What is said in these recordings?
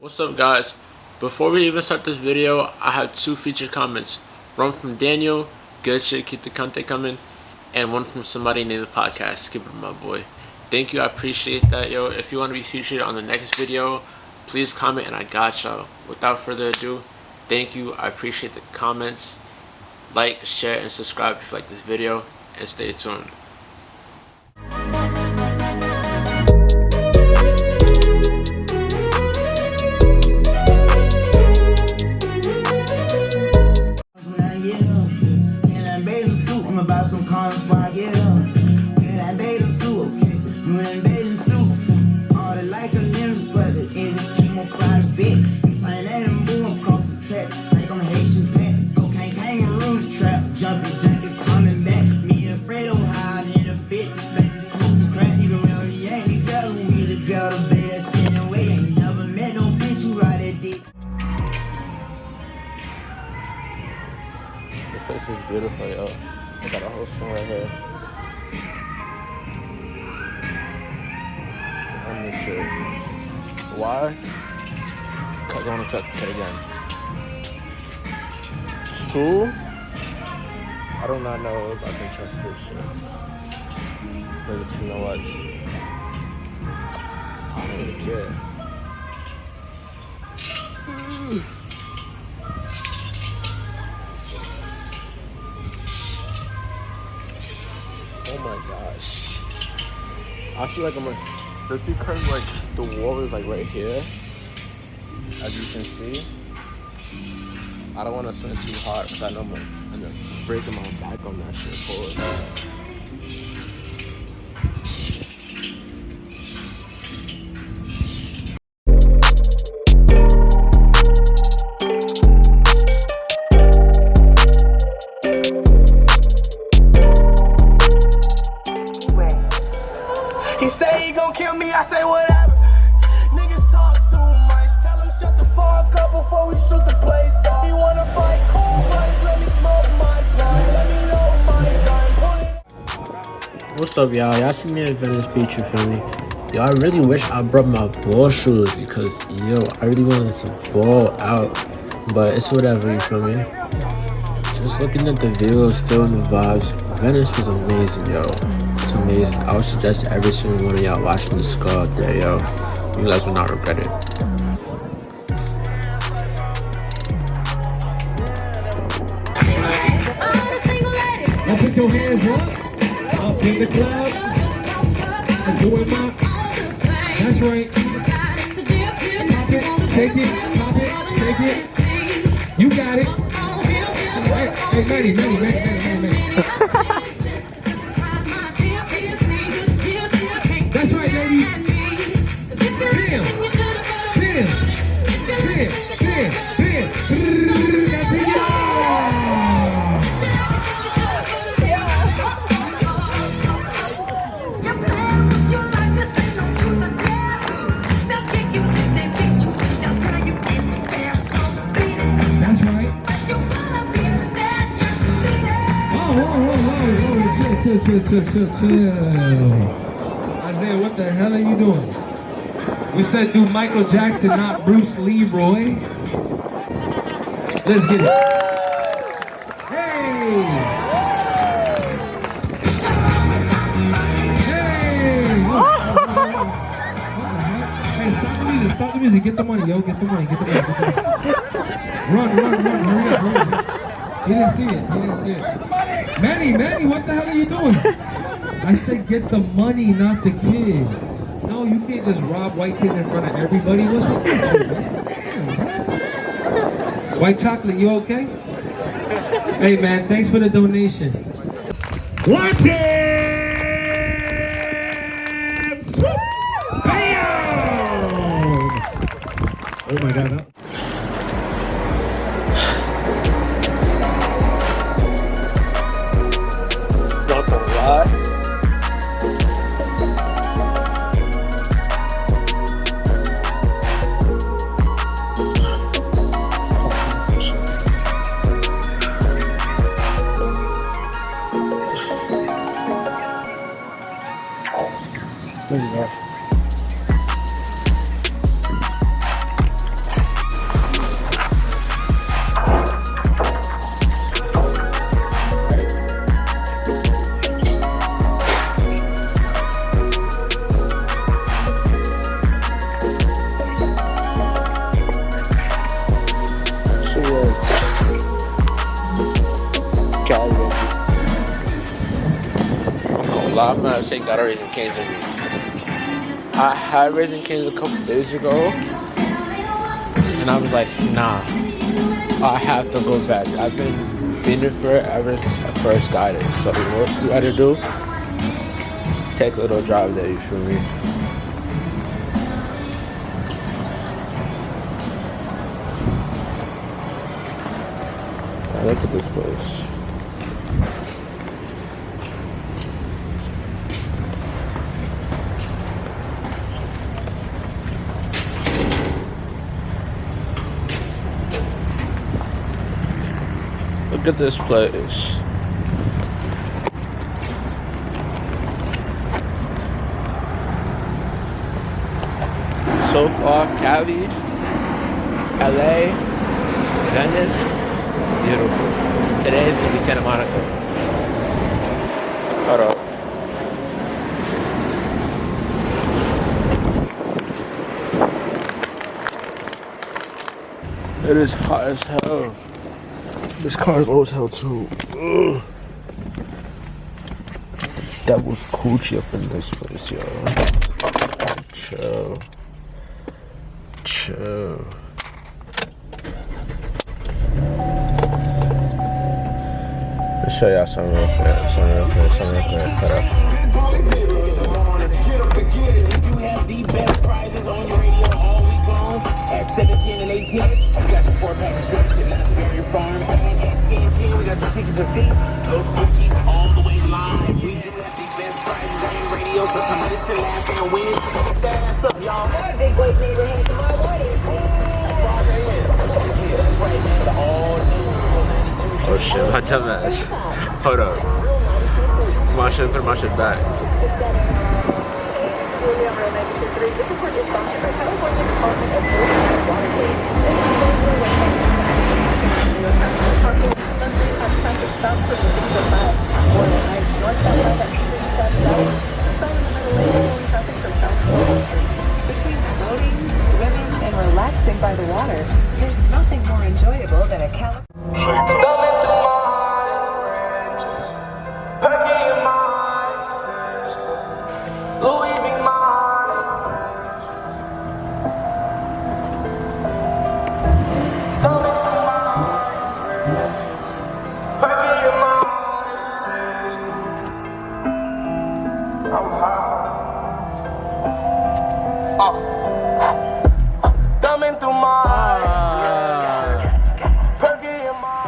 What's up, guys? Before we even start this video, I have two featured comments. One from Daniel, good shit, keep the content coming, and one from somebody named the podcast, Skip it, my boy. Thank you, I appreciate that, yo. If you want to be featured on the next video, please comment and I got y'all. Without further ado, thank you, I appreciate the comments. Like, share, and subscribe if you like this video, and stay tuned. This place is beautiful, yo. I got a whole store right here. On this shit. Why? Because I want to cut the kid again. School? I do not know if I can trust this shit. But you know what? I don't even care. Oh my gosh. I feel like I'm like, just because like the wall is like right here, as you can see, I don't want to swing too hard because I know I'm breaking my back on that shit forward. He say he gon' kill me, I say whatever. Niggas talk too much, tell him shut the fuck up before we shoot the place up. You wanna fight, cool, right? Let me smoke my gun, let me load my gun. What's up, y'all? Y'all see me at Venice Beach, you feel me? Yo, I really wish I brought my ball shoes because, yo, I really wanted to ball out. But it's whatever, you feel me? Just looking at the views, feeling the vibes. Venice was amazing, yo. It's amazing. I would suggest every single one of y'all watching this go out there, yo. You guys will not regret it. Now put your hands up in the club, and do it, Mom. That's right. Pop it, take it, take it. You got it. Hey, Manny. That's right, ladies. Bam. That's it, That's right. Chill. Isaiah, what the hell are you doing? We said do Michael Jackson, not Bruce Leroy. Let's get it. Hey! Hey! Hey, stop the music. Get the money, yo. Get the money. Run. Hurry up. He didn't see it. Manny, what the hell are you doing? I said get the money, not the kid. No, you can't just rob white kids in front of everybody. What's wrong with you, man? White chocolate, you okay? Hey, man, thanks for the donation. Watch it! Bam! Oh my God. lie, I'm not saying got a Raising Cane's in me. I had Raising Cane's a couple days ago, and I was like, nah, I have to go back. I've been fiending for it ever since I first got it. So what you gotta do? Take a little drive there, you feel me? Now look at this place. Look at this place. So far, Cali, LA, Venice, beautiful. Today is gonna be Santa Monica. Hold up. It is hot as hell. This car is old as hell too. Ugh. Devil's coochie up in this place, yo. Chill. Chill. Let's show y'all something real quick. Hold up. At 17 and 18, we got your 4-pack of tickets to Knott's Farm. At 10, we got your tickets to see those cookies all the way live. We do have the best prizes on radio, so come listen, laugh, and win. Get that ass up, y'all. Big boy neighborhood tomorrow morning. That's right, man. The all-new. Oh shit, my dumb ass. Hold up. I should put my shit back. This is for dysfunction by California Department of Food and Water Waste. Parking has traffic stop for the 605. Orland Heights northbound at 65 south. Stop in the middle lane only traffic from south to north. Between floating, swimming, and relaxing by the water, there's nothing more enjoyable than a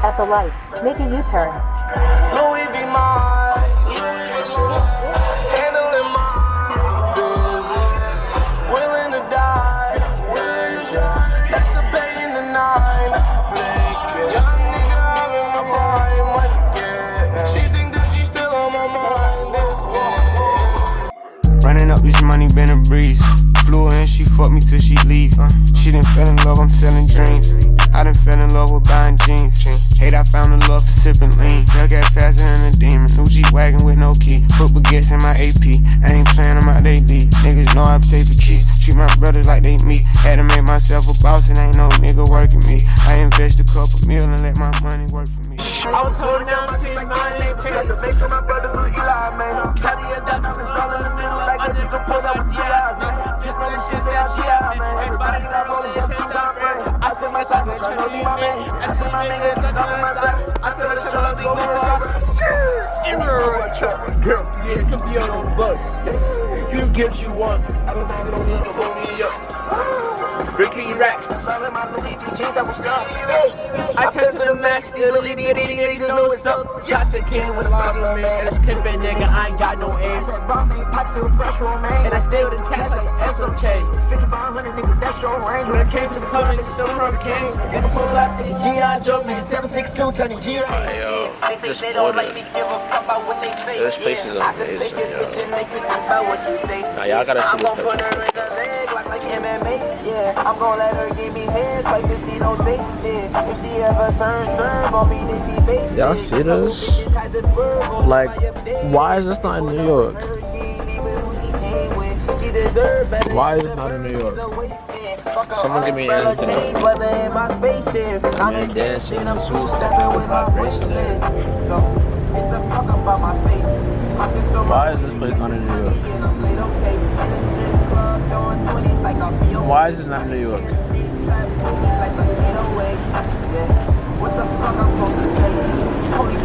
At the lights, make a U-turn. Louis V. My handling my business, willing to die. That's the bay in the night. Young nigga, I'm in my prime. What to get? She think that she's still on my mind. This bitch. Running up this money been a breeze. Flew her and she fucked me till she leave. She done fell in love, I'm selling dreams. I done fell in love with buying jeans. Hate I found the love for sipping lean. Hellcat faster than a demon. New G-Wagon with no key. Put baguettes in my AP. I ain't playing them out, they leave. Niggas know I pay for keys. Treat my brothers like they me. Had to make myself a boss and ain't no nigga working me. I invest a couple mil and let my money work for me. I was holding down my team, my name pick up to make sure my brother do Eli, man. Caddy and that diamonds all in the middle like a nigga pull up with the eyes, man. Just know the shit that I GI, man. Everybody got rollers up 2 times frame. I said my side, bitch, I know you my man. I said my niggas, that's all on my side. I tell the shit up, go for it. You know what, truck, girl, yeah, come be on the bus. You get what you want. I don't need to hold me up. Ricky racks, that's all in my Louis V jeans that was gone. I turned to the max, these little idiot know what's up. Shots the king with a lobster, man. That's kidding, nigga, I ain't got no ass. I bought me pop to a fresh roll, man. And I stay with the cash like SOK. 5500, nigga, that's your range. When I came to the club, nigga, still run the king. Never pull out to the G.I. Joe, man. 762, turning G right. Yo, this water. This place is amazing, yo. Now y'all gotta see this place. Like MMA, yeah. I'm gonna let her give me head like if she don't say shit. If she ever serve on me, then she bakes. Y'all see this? Like, why is this not in New York? Why is it not in New York? Someone give me an answer. Man dancing in the zoo, stepping with my bracelet. So, it's the fuck about my face. I can so Why is this place not in New York? Why is it not in New York?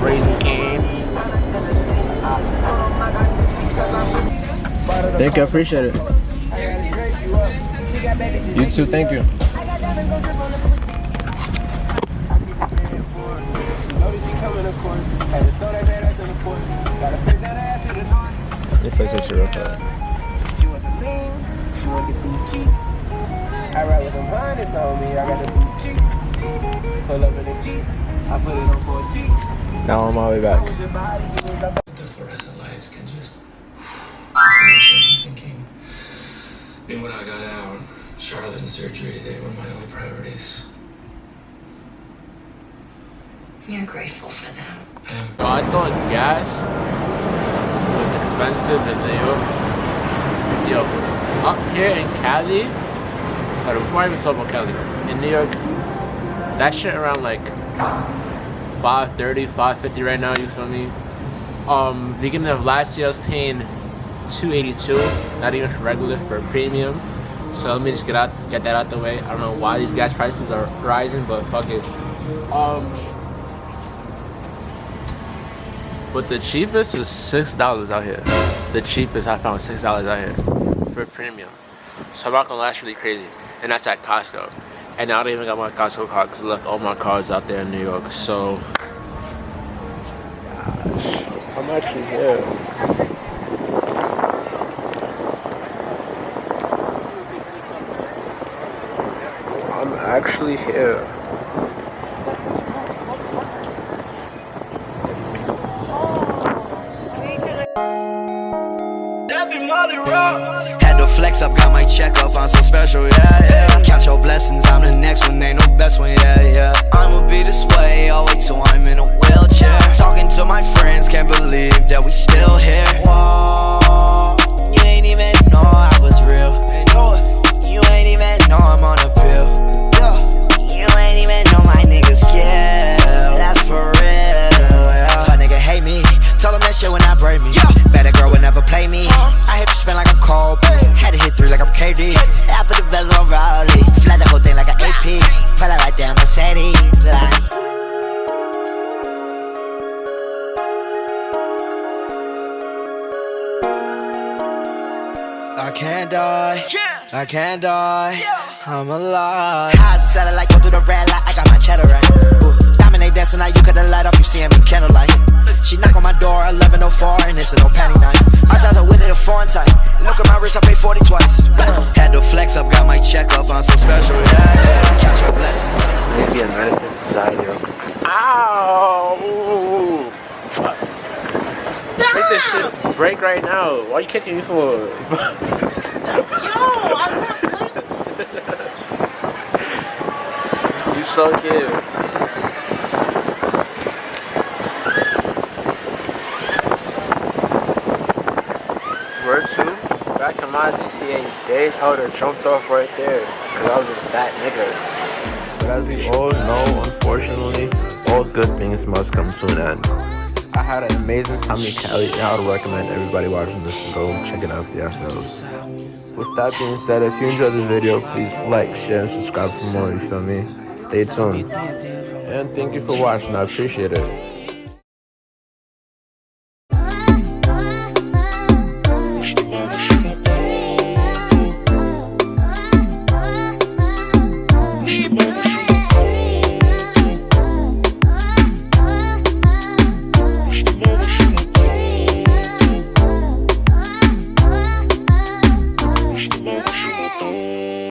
Raising Cane. Thank you, I appreciate it. You too, thank you. This place is real fast. She wasn't mean, she wanna get through cheap. I ride with some honest on me, I got the blue cheap. Pull up in the Jeep, I put it on for a Jeep. Now I'm on my way back. The fluorescent lights can just change your thinking. And when I got out, Charlotte and surgery, they were my only priorities. You're grateful for them. I thought gas was expensive in New York. Yo, up here in Cali, or before I even talk about Cali, in New York, that shit around like $5.30, $5.50 right now, you feel me? Beginning of last year I was paying $2.82, not even for regular, for premium. So let me just get that out the way. I don't know why these gas prices are rising, but fuck it. But the cheapest is $6 out here. The cheapest I found $6 out here for premium. So I'm not gonna lie, that's really crazy. And that's at Costco. And I don't even got my Costco card because I left all my cards out there in New York. So I'm actually here. I'm actually here. Had to flex up, got my check up, I'm so special, yeah. Count your blessings, I'm the next one, ain't no best one, yeah. I'ma be this way, all the way till I'm in a wheelchair. Talking to my friends, can't believe that we still here. Whoa, you ain't even know I was real. You ain't even know I'm on a pill. You ain't even know my niggas care. That's for real, yeah. If a nigga hate me, tell him that shit when I break me. Better girl would never play me. I hit the spin like I'm cold. Had to hit 3 like I'm KD. I put the best on Raleigh. Flat the whole thing like an AP. Fell out right there, Mercedes. I can't die. I can't die. I'm alive. High as a satellite, go through the red light. I got my cheddar right. Dominate dancing night, you could've light up. You see him in candlelight. She knock on my door, 11:04, and it's a no panty night. I tell her with it a foreign type. Look at my wrist, I pay 40 twice. Had to flex up, got my check up, I'm so special, yeah. Count your blessings. Maybe a medicine society. Ow! Stop! Make this shit break right now. Why are you kicking me for? Yo, I'm not playing. You so cute. Word 2, back to my DCA days, I would have jumped off right there, because I was just that nigga. But as we all know, unfortunately, all good things must come to an end. I had an amazing time in Cali, and I would recommend everybody watching this to go check it out for yourselves. With that being said, if you enjoyed the video, please like, share, and subscribe for more, you feel me? Stay tuned. And thank you for watching, I appreciate it.